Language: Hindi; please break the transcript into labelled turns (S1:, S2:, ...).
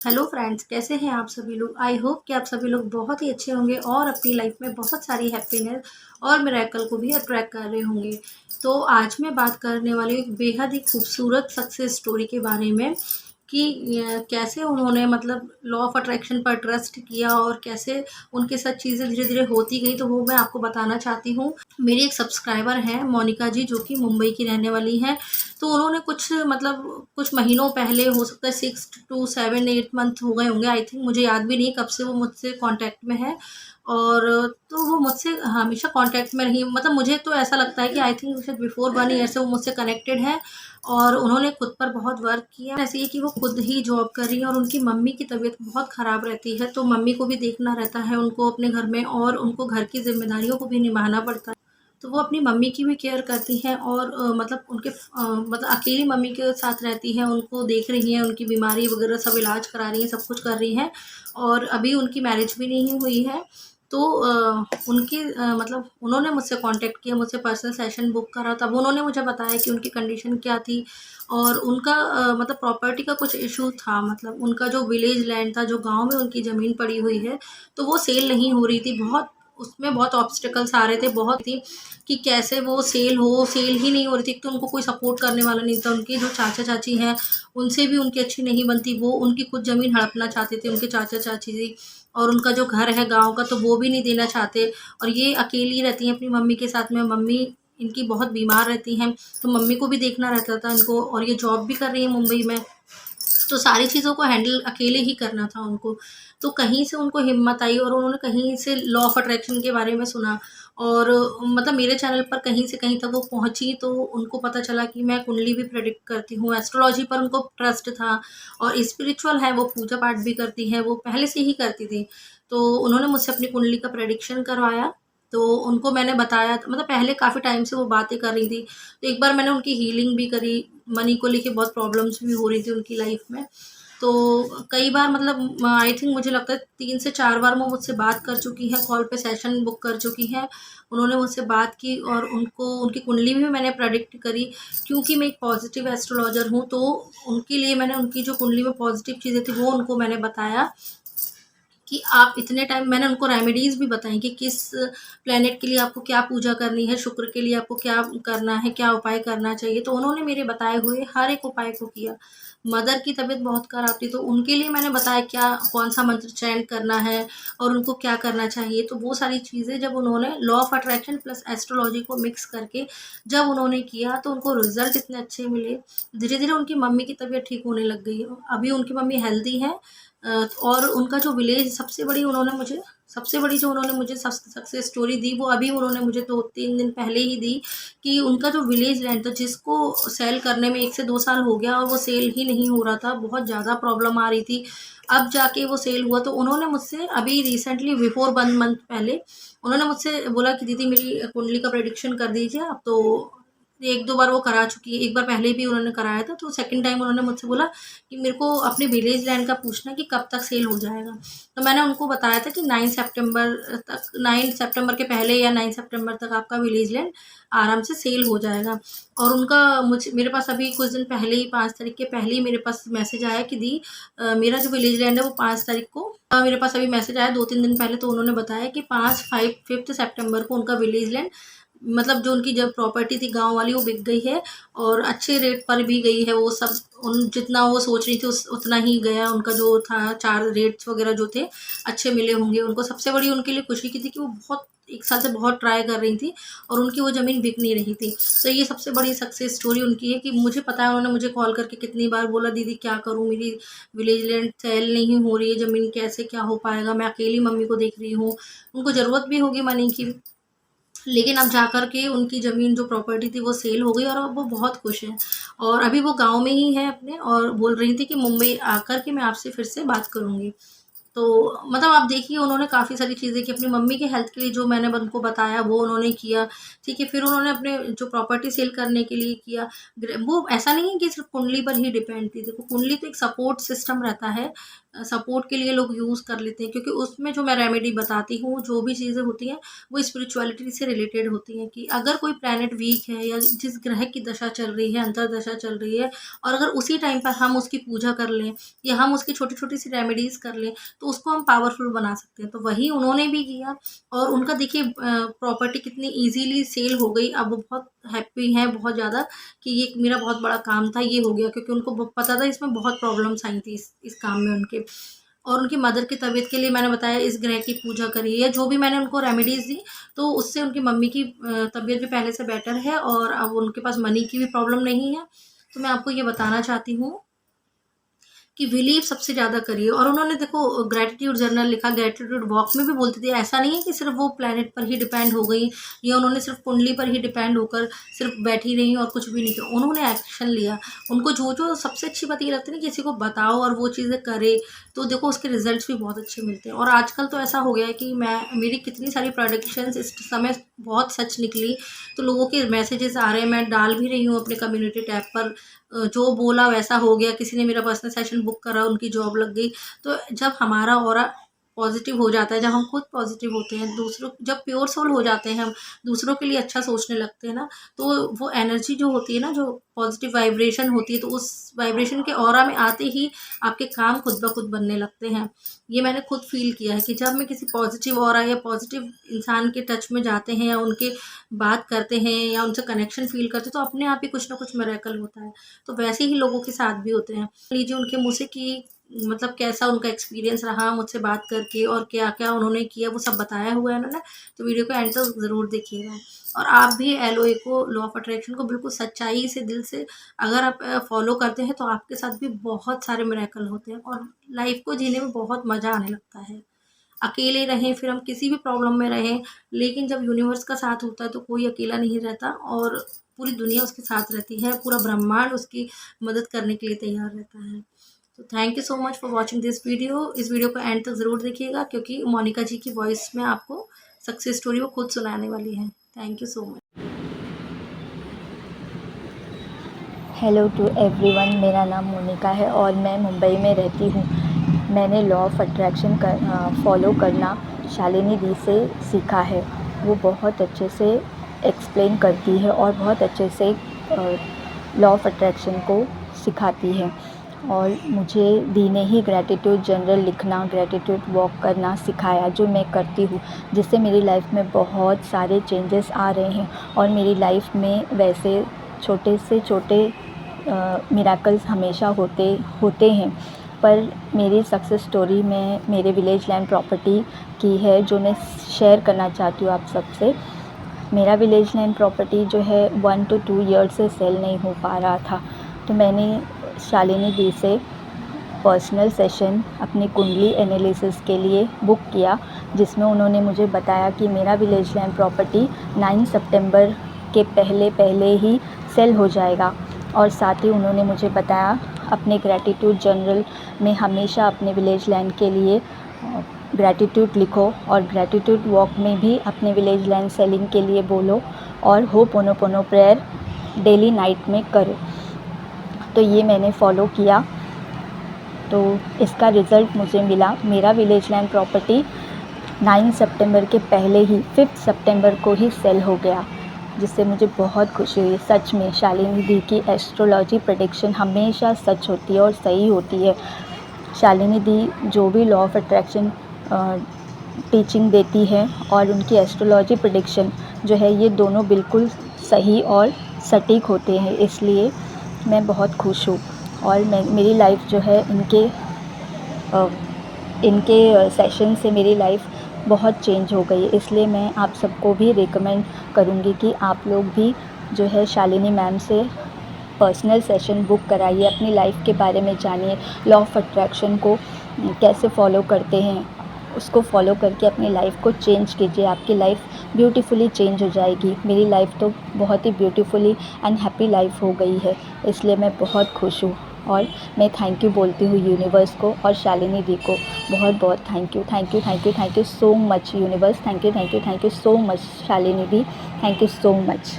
S1: हेलो फ्रेंड्स, कैसे हैं आप सभी लोग। आई होप कि आप सभी लोग बहुत ही अच्छे होंगे और अपनी लाइफ में बहुत सारी हैप्पीनेस और मिरेकल को भी अट्रैक्ट कर रहे होंगे। तो आज मैं बात करने वाली हूँ एक बेहद ही खूबसूरत सक्सेस स्टोरी के बारे में कि कैसे उन्होंने मतलब लॉ ऑफ अट्रैक्शन पर ट्रस्ट किया और कैसे उनके साथ चीज़ें धीरे धीरे होती गई, तो वो मैं आपको बताना चाहती हूँ। मेरी एक सब्सक्राइबर हैं मोनिका जी, जो कि मुंबई की रहने वाली हैं। तो उन्होंने कुछ महीनों पहले, हो सकता है 6 टू 7 8 मंथ हो गए होंगे, आई थिंक, मुझे याद भी नहीं कब से वो मुझसे कांटेक्ट में है। और तो वो मुझसे हमेशा कांटेक्ट में रही, मतलब मुझे तो ऐसा लगता है कि आई थिंक शायद बिफोर 1 ईयर से वो मुझसे कनेक्टेड है। और उन्होंने खुद पर बहुत वर्क किया। ऐसे ही कि वो खुद ही जॉब कर रही हैं और उनकी मम्मी की तबीयत बहुत ख़राब रहती है, तो मम्मी को भी देखना रहता है उनको अपने घर में, और उनको घर की ज़िम्मेदारियों को भी निभाना पड़ता है। तो वो अपनी मम्मी की भी केयर करती हैं और मतलब मतलब अकेली मम्मी के साथ रहती हैं, उनको देख रही हैं, उनकी बीमारी वगैरह सब इलाज करा रही हैं, सब कुछ कर रही हैं। और अभी उनकी मैरिज भी नहीं हुई है। तो मतलब उन्होंने मुझसे कांटेक्ट किया, मुझसे पर्सनल सेशन बुक करा, तब उन्होंने मुझे बताया कि उनकी कंडीशन क्या थी। और उनका मतलब प्रॉपर्टी का कुछ इशू था, मतलब उनका जो विलेज लैंड था, जो गांव में उनकी ज़मीन पड़ी हुई है, तो वो सेल नहीं हो रही थी। बहुत उसमें बहुत ऑब्स्टिकल्स आ रहे थे, बहुत थी कि कैसे वो सेल ही नहीं हो रही थी। एक तो उनको कोई सपोर्ट करने वाला नहीं था। उनके जो चाचा चाची हैं, उनसे भी उनकी अच्छी नहीं बनती। वो उनकी कुछ ज़मीन हड़पना चाहते थे, उनके चाचा चाची जी। और उनका जो घर है गाँव का, तो वो भी नहीं देना चाहते। और ये अकेली रहती हैं अपनी मम्मी के साथ में। मम्मी इनकी बहुत बीमार रहती हैं, तो मम्मी को भी देखना रहता था इनको, और ये जॉब भी कर रही है मुंबई में। तो सारी चीज़ों को हैंडल अकेले ही करना था उनको। तो कहीं से उनको हिम्मत आई और उन्होंने कहीं से लॉ ऑफ अट्रैक्शन के बारे में सुना। और मतलब मेरे चैनल पर कहीं से कहीं तक वो पहुँची, तो उनको पता चला कि मैं कुंडली भी प्रेडिक्ट करती हूँ, एस्ट्रोलॉजी पर उनको ट्रस्ट था। और स्पिरिचुअल है, वो पूजा पाठ भी करती हैं, वो पहले से ही करती थी। तो उन्होंने मुझसे अपनी कुंडली का प्रेडिक्शन करवाया। तो उनको मैंने बताया, मतलब पहले काफ़ी टाइम से वो बातें कर रही थी, तो एक बार मैंने उनकी हीलिंग भी करी। मनी को लेके बहुत प्रॉब्लम्स भी हो रही थी उनकी लाइफ में। तो कई बार, मतलब आई थिंक, मुझे लगता है 3 से 4 बार वो मुझसे बात कर चुकी हैं, कॉल पे सेशन बुक कर चुकी हैं। उन्होंने मुझसे बात की और उनको उनकी कुंडली भी मैंने प्रेडिक्ट करी। क्योंकि मैं एक पॉजिटिव एस्ट्रोलॉजर हूँ, तो उनके लिए मैंने उनकी जो कुंडली में पॉजिटिव चीज़ें थी वो उनको मैंने बताया कि आप इतने टाइम, मैंने उनको रेमेडीज़ भी बताई कि किस प्लैनेट के लिए आपको क्या पूजा करनी है, शुक्र के लिए आपको क्या करना है, क्या उपाय करना चाहिए। तो उन्होंने मेरे बताए हुए हर एक उपाय को किया। मदर की तबीयत बहुत खराब थी, तो उनके लिए मैंने बताया क्या कौन-सा मंत्र चैंट करना है और उनको क्या करना चाहिए। तो वो सारी चीज़ें जब उन्होंने law of attraction plus astrology को मिक्स करके जब उन्होंने किया, तो उनको रिज़ल्ट इतने अच्छे मिले। धीरे-धीरे उनकी मम्मी की तबीयत ठीक होने लग गई। अभी उनकी मम्मी हेल्दी हैं। और उनका जो विलेज, सबसे बड़ी जो उन्होंने मुझे सक्सेस स्टोरी दी, वो अभी उन्होंने मुझे 2-3 दिन पहले ही दी। कि उनका जो विलेज लैंड था, जिसको सेल करने में 1 से 2 साल हो गया और वो सेल ही नहीं हो रहा था, बहुत ज़्यादा प्रॉब्लम आ रही थी। अब जाके वो सेल हुआ। तो उन्होंने मुझसे अभी रिसेंटली बिफोर 1 मंथ पहले उन्होंने मुझसे बोला कि दीदी मेरी कुंडली का प्रेडिक्शन कर दीजिए आप। तो 1-2 बार वो करा चुकी है, एक बार पहले भी उन्होंने कराया था, तो सेकंड टाइम उन्होंने मुझसे बोला कि मेरे को अपने विलेज लैंड का पूछना है कि कब तक सेल हो जाएगा। तो मैंने उनको बताया था कि 9 सितंबर के पहले या 9 सितंबर तक आपका विलेज लैंड आराम से सेल हो जाएगा। और उनका मुझे मेरे पास अभी कुछ दिन पहले ही, 5 तारीख के पहले ही मेरे पास मैसेज आया कि दी मेरा जो विलेज लैंड है वो 5 तारीख को मेरे पास अभी मैसेज आया 2-3 दिन पहले। तो उन्होंने बताया कि 5 सितंबर को उनका विलेज लैंड, मतलब जो उनकी जब प्रॉपर्टी थी गाँव वाली, वो बिक गई है और अच्छे रेट पर भी गई है। वो सब उन जितना वो सोच रही थी उतना ही गया। उनका जो था 4 रेट्स वगैरह जो थे अच्छे मिले होंगे उनको। सबसे बड़ी उनके लिए खुशी की थी कि वो बहुत 1 साल से बहुत ट्राई कर रही थी और उनकी वो ज़मीन बिक नहीं रही थी। तो ये सबसे बड़ी सक्सेस स्टोरी उनकी है कि मुझे पता है, उन्होंने मुझे कॉल करके कितनी बार बोला, दीदी क्या करूँ, मेरी विलेज लैंड सेल नहीं हो रही है, ज़मीन कैसे क्या हो पाएगा, मैं अकेली मम्मी को देख रही हूँ, उनको ज़रूरत भी होगी मनी की। लेकिन अब जाकर के उनकी ज़मीन जो प्रॉपर्टी थी वो सेल हो गई और अब वो बहुत खुश हैं। और अभी वो गाँव में ही हैं अपने, और बोल रही थी कि मुंबई आकर के मैं आपसे फिर से बात करूँगी। तो मतलब आप देखिए, उन्होंने काफ़ी सारी चीज़ें की। अपनी मम्मी के हेल्थ के लिए जो मैंने उनको बताया वो उन्होंने किया, ठीक है। फिर उन्होंने अपने जो प्रॉपर्टी सेल करने के लिए किया। वो ऐसा नहीं है कि सिर्फ़ कुंडली पर ही डिपेंड थी। देखो, कुंडली तो एक सपोर्ट सिस्टम रहता है, सपोर्ट के लिए लोग यूज़ कर लेते हैं, क्योंकि उसमें जो मैं रेमेडी बताती हूँ, जो भी चीज़ें होती हैं वो स्पिरिचुअलिटी से रिलेटेड होती हैं। कि अगर कोई प्लैनेट वीक है या जिस ग्रह की दशा चल रही है, अंतर्दशा चल रही है, और अगर उसी टाइम पर हम उसकी पूजा कर लें या हम उसकी छोटी-छोटी सी रेमेडीज़ कर लें, तो उसको हम पावरफुल बना सकते हैं। तो वही उन्होंने भी किया, और उनका देखिए प्रॉपर्टी कितनी ईज़िली सेल हो गई। अब वो बहुत हैप्पी हैं, बहुत ज़्यादा, कि ये मेरा बहुत बड़ा काम था, ये हो गया, क्योंकि उनको पता था इसमें बहुत प्रॉब्लम्स आई थी इस काम में उनके। और उनकी मदर की तबीयत के लिए मैंने बताया इस ग्रह की पूजा करिए, या जो भी मैंने उनको रेमेडीज़ दी, तो उससे उनकी मम्मी की तबीयत भी पहले से बेटर है, और अब उनके पास मनी की भी प्रॉब्लम नहीं है। तो मैं आपको ये बताना चाहती हूँ कि बिलीव सबसे ज़्यादा करिए। और उन्होंने देखो ग्रैटिट्यूड जर्नल लिखा, ग्रैटिट्यूड वॉक में भी बोलती थी, ऐसा नहीं है कि सिर्फ वो प्लैनेट पर ही डिपेंड हो गई, या उन्होंने सिर्फ कुंडली पर ही डिपेंड होकर सिर्फ बैठी रही और कुछ भी नहीं किया। उन्होंने एक्शन लिया। उनको जो सबसे अच्छी बात ये लगती है ना, किसी को बताओ और वो चीज़ें करे, तो देखो उसके रिजल्ट्स भी बहुत अच्छे मिलते हैं। और आजकल तो ऐसा हो गया है कि मेरी कितनी सारी प्रोडिक्शंस इस समय बहुत सच निकली, तो लोगों के मैसेजेस आ रहे हैं, मैं डाल भी रही हूँ अपने कम्युनिटी टैब पर। जो बोला वैसा हो गया, किसी ने मेरा पर्सनल सेशन बुक करा, उनकी जॉब लग गई। तो जब हमारा ऑरा पॉजिटिव हो जाता है, जब हम खुद पॉजिटिव होते हैं, दूसरों जब प्योर सोल हो जाते हैं हम, दूसरों के लिए अच्छा सोचने लगते हैं ना, तो वो एनर्जी जो होती है ना, जो पॉजिटिव वाइब्रेशन होती है, तो उस वाइब्रेशन के ऑरा में आते ही आपके काम खुद ब खुद बनने लगते हैं। ये मैंने खुद फ़ील किया है कि जब मैं किसी पॉजिटिव ऑरा या पॉजिटिव इंसान के टच में जाते हैं, या उनके बात करते हैं, या उनसे कनेक्शन फ़ील करते हैं, तो अपने आप ही कुछ ना कुछ मिरेकल होता है। तो वैसे ही लोगों के साथ भी होते हैं। लीजिए उनके मुँह से कि मतलब कैसा उनका एक्सपीरियंस रहा मुझसे बात करके, और क्या-क्या उन्होंने किया, वो सब बताया हुआ है उन्होंने। तो वीडियो को एंड तक ज़रूर देखिएगा। और आप भी एलओए को, लॉ ऑफ अट्रैक्शन को बिल्कुल सच्चाई से, दिल से अगर आप फॉलो करते हैं, तो आपके साथ भी बहुत सारे मिरेकल होते हैं, और लाइफ को जीने में बहुत मज़ा आने लगता है। अकेले रहें, फिर हम किसी भी प्रॉब्लम में रहें, लेकिन जब यूनिवर्स का साथ होता है तो कोई अकेला नहीं रहता, और पूरी दुनिया उसके साथ रहती है, पूरा ब्रह्मांड उसकी मदद करने के लिए तैयार रहता है। तो thank you so much for watching this video. इस वीडियो को एंड तक ज़रूर देखिएगा, क्योंकि मोनिका जी की वॉइस में आपको सक्सेस स्टोरी वो खुद सुनाने वाली हैं। Thank you so much.
S2: Hello to everyone, मेरा नाम मोनिका है और मैं मुंबई में रहती हूँ। मैंने लॉ ऑफ अट्रैक्शन फॉलो करना शालिनी दी से सीखा है। वो बहुत अच्छे से एक्सप्लेन करती है और बहुत अच्छे से लॉ ऑफ अट्रैक्शन को सिखाती है। और मुझे दी ने ही ग्रैटिट्यूड जर्नल लिखना, ग्रैटिट्यूड वॉक करना सिखाया, जो मैं करती हूँ, जिससे मेरी लाइफ में बहुत सारे चेंजेस आ रहे हैं। और मेरी लाइफ में वैसे छोटे से छोटे मिरेकल्स हमेशा होते हैं, पर मेरी सक्सेस स्टोरी में मेरे विलेज लैंड प्रॉपर्टी की है, जो मैं शेयर करना चाहती हूँ आप सबसे। मेरा विलेज लैंड प्रॉपर्टी जो है 1 to 2 ईयर्स से सेल नहीं हो पा रहा था, तो मैंने शालिनी दी से पर्सनल सेशन अपनी कुंडली एनालिसिस के लिए बुक किया, जिसमें उन्होंने मुझे बताया कि मेरा विलेज लैंड प्रॉपर्टी 9 सितंबर के पहले ही सेल हो जाएगा। और साथ ही उन्होंने मुझे बताया अपने ग्रैटिट्यूड जर्नल में हमेशा अपने विलेज लैंड के लिए ग्रैटिट्यूड लिखो, और ग्रैटिट्यूड वॉक में भी अपने विलेज लैंड सेलिंग के लिए बोलो, और होपोनोपोनो प्रेयर डेली नाइट में करो। तो ये मैंने फ़ॉलो किया, तो इसका रिज़ल्ट मुझे मिला। मेरा विलेज लैंड प्रॉपर्टी 9 सितंबर के पहले ही 5 सितंबर को ही सेल हो गया, जिससे मुझे बहुत खुशी हुई। सच में शालिनी दी की एस्ट्रोलॉजी प्रेडिक्शन हमेशा सच होती है और सही होती है। शालिनी दी जो भी लॉ ऑफ अट्रैक्शन टीचिंग देती है और उनकी एस्ट्रोलॉजी प्रेडिक्शन जो है, ये दोनों बिल्कुल सही और सटीक होते हैं। इसलिए मैं बहुत खुश हूँ, और मेरी लाइफ जो है इनके सेशन से मेरी लाइफ बहुत चेंज हो गई। इसलिए मैं आप सबको भी रिकमेंड करूँगी कि आप लोग भी जो है शालिनी मैम से पर्सनल सेशन बुक कराइए, अपनी लाइफ के बारे में जानिए, लॉ ऑफ अट्रैक्शन को कैसे फॉलो करते हैं, उसको फॉलो करके अपनी लाइफ को चेंज कीजिए। आपकी लाइफ ब्यूटीफुली चेंज हो जाएगी। मेरी लाइफ तो बहुत ही ब्यूटीफुली एंड हैप्पी लाइफ हो गई है, इसलिए मैं बहुत खुश हूँ। और मैं थैंक यू बोलती हूँ यूनिवर्स को और शालिनी दी को। बहुत बहुत thank you so much universe. Thank you so much Shalini the. Thank you so much.